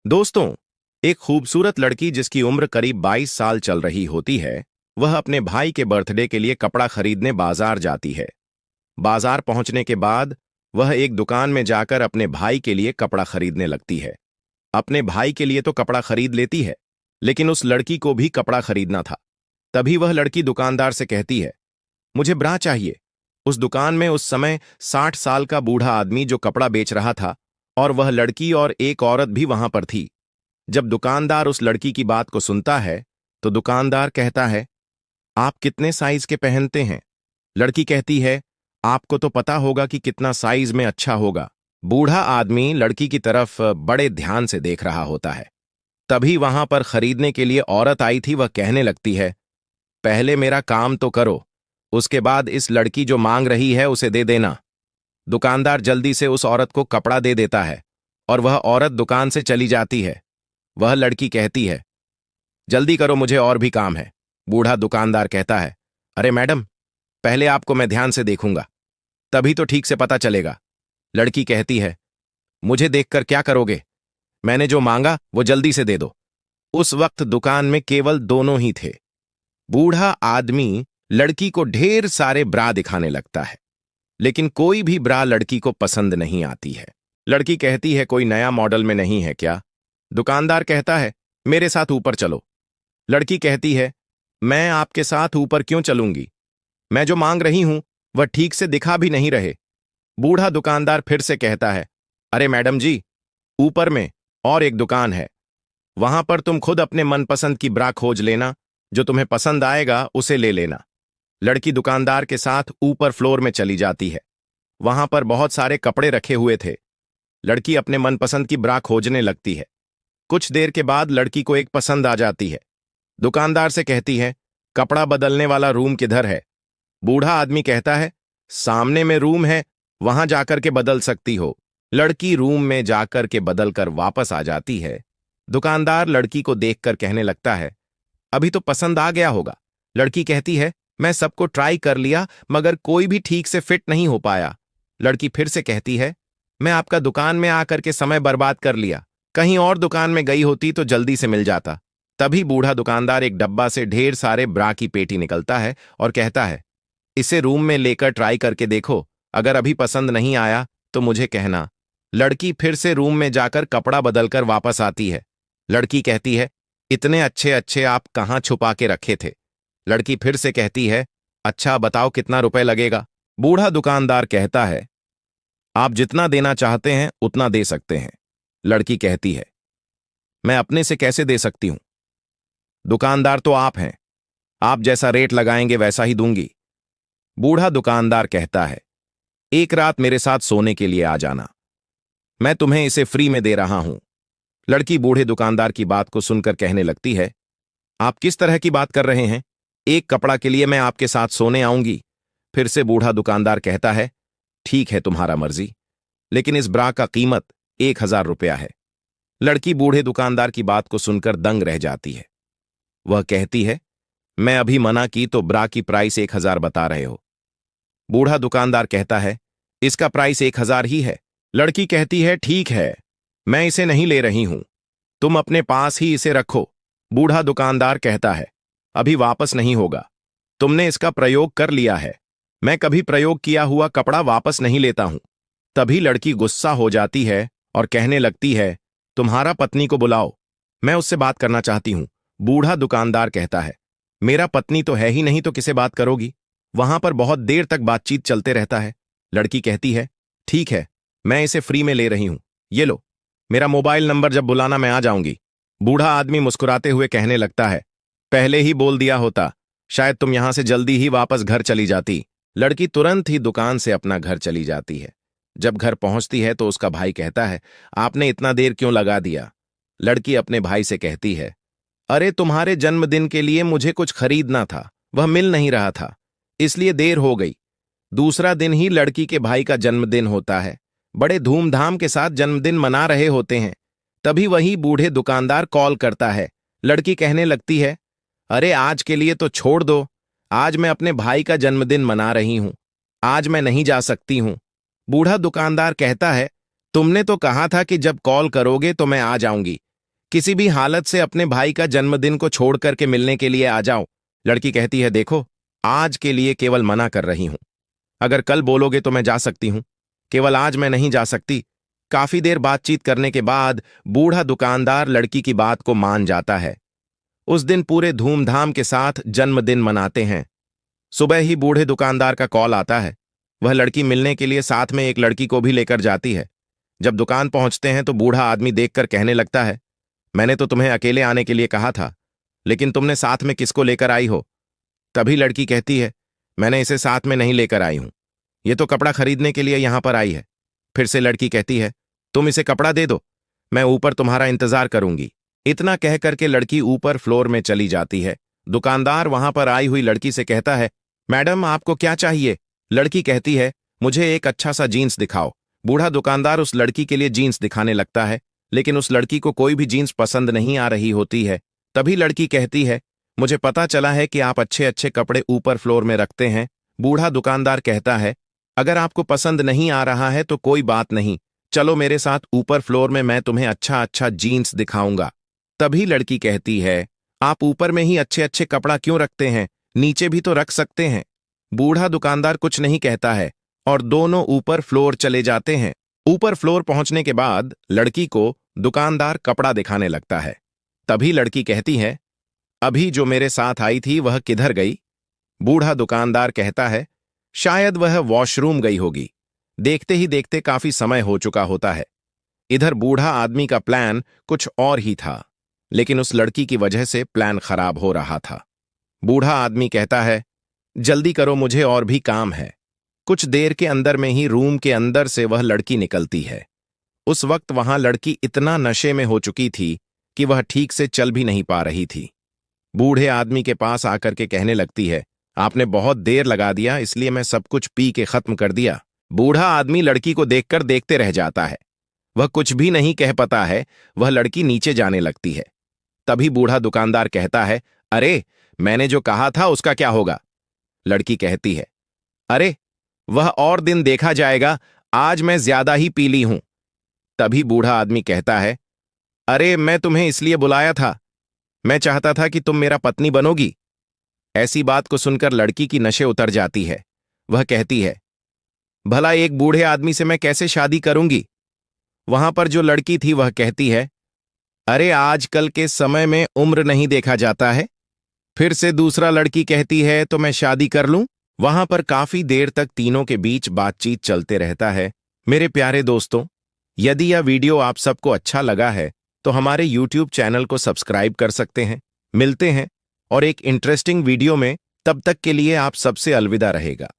दोस्तों, एक खूबसूरत लड़की जिसकी उम्र करीब 22 साल चल रही होती है, वह अपने भाई के बर्थडे के लिए कपड़ा खरीदने बाजार जाती है। बाजार पहुंचने के बाद वह एक दुकान में जाकर अपने भाई के लिए कपड़ा खरीदने लगती है। अपने भाई के लिए तो कपड़ा खरीद लेती है, लेकिन उस लड़की को भी कपड़ा खरीदना था। तभी वह लड़की दुकानदार से कहती है, मुझे ब्रा चाहिए। उस दुकान में उस समय 60 साल का बूढ़ा आदमी जो कपड़ा बेच रहा था, और वह लड़की और एक औरत भी वहां पर थी। जब दुकानदार उस लड़की की बात को सुनता है, तो दुकानदार कहता है, आप कितने साइज के पहनते हैं? लड़की कहती है, आपको तो पता होगा कि कितना साइज में अच्छा होगा। बूढ़ा आदमी लड़की की तरफ बड़े ध्यान से देख रहा होता है। तभी वहां पर खरीदने के लिए औरत आई थी। वह कहने लगती है, पहले मेरा काम तो करो, उसके बाद इस लड़की जो मांग रही है उसे दे देना। दुकानदार जल्दी से उस औरत को कपड़ा दे देता है और वह औरत दुकान से चली जाती है। वह लड़की कहती है, जल्दी करो, मुझे और भी काम है। बूढ़ा दुकानदार कहता है, अरे मैडम, पहले आपको मैं ध्यान से देखूंगा, तभी तो ठीक से पता चलेगा। लड़की कहती है, मुझे देखकर क्या करोगे? मैंने जो मांगा वो जल्दी से दे दो। उस वक्त दुकान में केवल दोनों ही थे। बूढ़ा आदमी लड़की को ढेर सारे ब्रा दिखाने लगता है, लेकिन कोई भी ब्रा लड़की को पसंद नहीं आती है। लड़की कहती है, कोई नया मॉडल में नहीं है क्या? दुकानदार कहता है, मेरे साथ ऊपर चलो। लड़की कहती है, मैं आपके साथ ऊपर क्यों चलूंगी? मैं जो मांग रही हूं वह ठीक से दिखा भी नहीं रहे। बूढ़ा दुकानदार फिर से कहता है, अरे मैडम जी, ऊपर में और एक दुकान है, वहां पर तुम खुद अपने मनपसंद की ब्रा खोज लेना, जो तुम्हें पसंद आएगा उसे ले लेना। लड़की दुकानदार के साथ ऊपर फ्लोर में चली जाती है। वहां पर बहुत सारे कपड़े रखे हुए थे। लड़की अपने मनपसंद की ब्रा खोजने लगती है। कुछ देर के बाद लड़की को एक पसंद आ जाती है। दुकानदार से कहती है, कपड़ा बदलने वाला रूम किधर है? बूढ़ा आदमी कहता है, सामने में रूम है, वहां जाकर के बदल सकती हो। लड़की रूम में जाकर के बदल कर वापस आ जाती है। दुकानदार लड़की को देखकर कहने लगता है, अभी तो पसंद आ गया होगा। लड़की कहती है, मैं सबको ट्राई कर लिया, मगर कोई भी ठीक से फिट नहीं हो पाया। लड़की फिर से कहती है, मैं आपका दुकान में आकर के समय बर्बाद कर लिया, कहीं और दुकान में गई होती तो जल्दी से मिल जाता। तभी बूढ़ा दुकानदार एक डब्बा से ढेर सारे ब्रा की पेटी निकलता है और कहता है, इसे रूम में लेकर ट्राई करके देखो, अगर अभी पसंद नहीं आया तो मुझे कहना। लड़की फिर से रूम में जाकर कपड़ा बदलकर वापस आती है। लड़की कहती है, इतने अच्छे अच्छे आप कहाँ छुपा के रखे थे? लड़की फिर से कहती है, अच्छा बताओ कितना रुपए लगेगा? बूढ़ा दुकानदार कहता है, आप जितना देना चाहते हैं उतना दे सकते हैं। लड़की कहती है, मैं अपने से कैसे दे सकती हूं? दुकानदार तो आप हैं, आप जैसा रेट लगाएंगे वैसा ही दूंगी। बूढ़ा दुकानदार कहता है, एक रात मेरे साथ सोने के लिए आ जाना, मैं तुम्हें इसे फ्री में दे रहा हूं। लड़की बूढ़े दुकानदार की बात को सुनकर कहने लगती है, आप किस तरह की बात कर रहे हैं? एक कपड़ा के लिए मैं आपके साथ सोने आऊंगी? फिर से बूढ़ा दुकानदार कहता है, ठीक है, तुम्हारा मर्जी, लेकिन इस ब्रा का कीमत 1000 रुपया है। लड़की बूढ़े दुकानदार की बात को सुनकर दंग रह जाती है। वह कहती है, मैं अभी मना की तो ब्रा की प्राइस 1000 बता रहे हो। बूढ़ा दुकानदार कहता है, इसका प्राइस 1000 ही है। लड़की कहती है, ठीक है, मैं इसे नहीं ले रही हूं, तुम अपने पास ही इसे रखो। बूढ़ा दुकानदार कहता है, अभी वापस नहीं होगा, तुमने इसका प्रयोग कर लिया है, मैं कभी प्रयोग किया हुआ कपड़ा वापस नहीं लेता हूं। तभी लड़की गुस्सा हो जाती है और कहने लगती है, तुम्हारा पत्नी को बुलाओ, मैं उससे बात करना चाहती हूं। बूढ़ा दुकानदार कहता है, मेरा पत्नी तो है ही नहीं तो किसे बात करोगी? वहां पर बहुत देर तक बातचीत चलते रहता है। लड़की कहती है, ठीक है, मैं इसे फ्री में ले रही हूं, ये लो, मेरा मोबाइल नंबर, जब बुलाना मैं आ जाऊंगी। बूढ़ा आदमी मुस्कुराते हुए कहने लगता है, पहले ही बोल दिया होता, शायद तुम यहां से जल्दी ही वापस घर चली जाती। लड़की तुरंत ही दुकान से अपना घर चली जाती है। जब घर पहुंचती है तो उसका भाई कहता है, आपने इतना देर क्यों लगा दिया? लड़की अपने भाई से कहती है, अरे तुम्हारे जन्मदिन के लिए मुझे कुछ खरीदना था, वह मिल नहीं रहा था, इसलिए देर हो गई। दूसरा दिन ही लड़की के भाई का जन्मदिन होता है। बड़े धूमधाम के साथ जन्मदिन मना रहे होते हैं। तभी वही बूढ़े दुकानदार कॉल करता है। लड़की कहने लगती है, अरे आज के लिए तो छोड़ दो, आज मैं अपने भाई का जन्मदिन मना रही हूं, आज मैं नहीं जा सकती हूं। बूढ़ा दुकानदार कहता है, तुमने तो कहा था कि जब कॉल करोगे तो मैं आ जाऊंगी, किसी भी हालत से अपने भाई का जन्मदिन को छोड़ करके मिलने के लिए आ जाओ। लड़की कहती है, देखो, आज के लिए केवल मना कर रही हूं। अगर कल बोलोगे तो मैं जा सकती हूं, केवल आज मैं नहीं जा सकती। काफी देर बातचीत करने के बाद बूढ़ा दुकानदार लड़की की बात को मान जाता है। उस दिन पूरे धूमधाम के साथ जन्मदिन मनाते हैं। सुबह ही बूढ़े दुकानदार का कॉल आता है। वह लड़की मिलने के लिए साथ में एक लड़की को भी लेकर जाती है। जब दुकान पहुंचते हैं तो बूढ़ा आदमी देखकर कहने लगता है, मैंने तो तुम्हें अकेले आने के लिए कहा था, लेकिन तुमने साथ में किसको लेकर आई हो? तभी लड़की कहती है, मैंने इसे साथ में नहीं लेकर आई हूं, ये तो कपड़ा खरीदने के लिए यहां पर आई है। फिर से लड़की कहती है, तुम इसे कपड़ा दे दो, मैं ऊपर तुम्हारा इंतजार करूंगी। इतना कह करके लड़की ऊपर फ्लोर में चली जाती है। दुकानदार वहां पर आई हुई लड़की से कहता है, मैडम आपको क्या चाहिए? लड़की कहती है, मुझे एक अच्छा सा जीन्स दिखाओ। बूढ़ा दुकानदार उस लड़की के लिए जीन्स दिखाने लगता है, लेकिन उस लड़की को कोई भी जीन्स पसंद नहीं आ रही होती है। तभी लड़की कहती है, मुझे पता चला है कि आप अच्छे अच्छे कपड़े ऊपर फ्लोर में रखते हैं। बूढ़ा दुकानदार कहता है, अगर आपको पसंद नहीं आ रहा है तो कोई बात नहीं, चलो मेरे साथ ऊपर फ्लोर में, मैं तुम्हें अच्छा अच्छा जीन्स दिखाऊंगा। तभी लड़की कहती है, आप ऊपर में ही अच्छे अच्छे कपड़ा क्यों रखते हैं, नीचे भी तो रख सकते हैं। बूढ़ा दुकानदार कुछ नहीं कहता है और दोनों ऊपर फ्लोर चले जाते हैं। ऊपर फ्लोर पहुंचने के बाद लड़की को दुकानदार कपड़ा दिखाने लगता है। तभी लड़की कहती है, अभी जो मेरे साथ आई थी वह किधर गई? बूढ़ा दुकानदार कहता है, शायद वह वॉशरूम गई होगी। देखते ही देखते काफी समय हो चुका होता है। इधर बूढ़ा आदमी का प्लान कुछ और ही था, लेकिन उस लड़की की वजह से प्लान खराब हो रहा था। बूढ़ा आदमी कहता है, जल्दी करो, मुझे और भी काम है। कुछ देर के अंदर में ही रूम के अंदर से वह लड़की निकलती है। उस वक्त वहां लड़की इतना नशे में हो चुकी थी कि वह ठीक से चल भी नहीं पा रही थी। बूढ़े आदमी के पास आकर के कहने लगती है, आपने बहुत देर लगा दिया, इसलिए मैं सब कुछ पी के खत्म कर दिया। बूढ़ा आदमी लड़की को देखकर देखते रह जाता है। वह कुछ भी नहीं कह पाता है। वह लड़की नीचे जाने लगती है। तभी बूढ़ा दुकानदार कहता है, अरे मैंने जो कहा था उसका क्या होगा? लड़की कहती है, अरे वह और दिन देखा जाएगा, आज मैं ज्यादा ही पी ली हूं। तभी बूढ़ा आदमी कहता है, अरे मैं तुम्हें इसलिए बुलाया था, मैं चाहता था कि तुम मेरा पत्नी बनोगी। ऐसी बात को सुनकर लड़की की नशे उतर जाती है। वह कहती है, भला एक बूढ़े आदमी से मैं कैसे शादी करूंगी? वहां पर जो लड़की थी वह कहती है, अरे आजकल के समय में उम्र नहीं देखा जाता है। फिर से दूसरा लड़की कहती है, तो मैं शादी कर लूं? वहां पर काफी देर तक तीनों के बीच बातचीत चलते रहता है। मेरे प्यारे दोस्तों, यदि यह वीडियो आप सबको अच्छा लगा है तो हमारे YouTube चैनल को सब्सक्राइब कर सकते हैं। मिलते हैं और एक इंटरेस्टिंग वीडियो में, तब तक के लिए आप सबसे अलविदा रहेगा।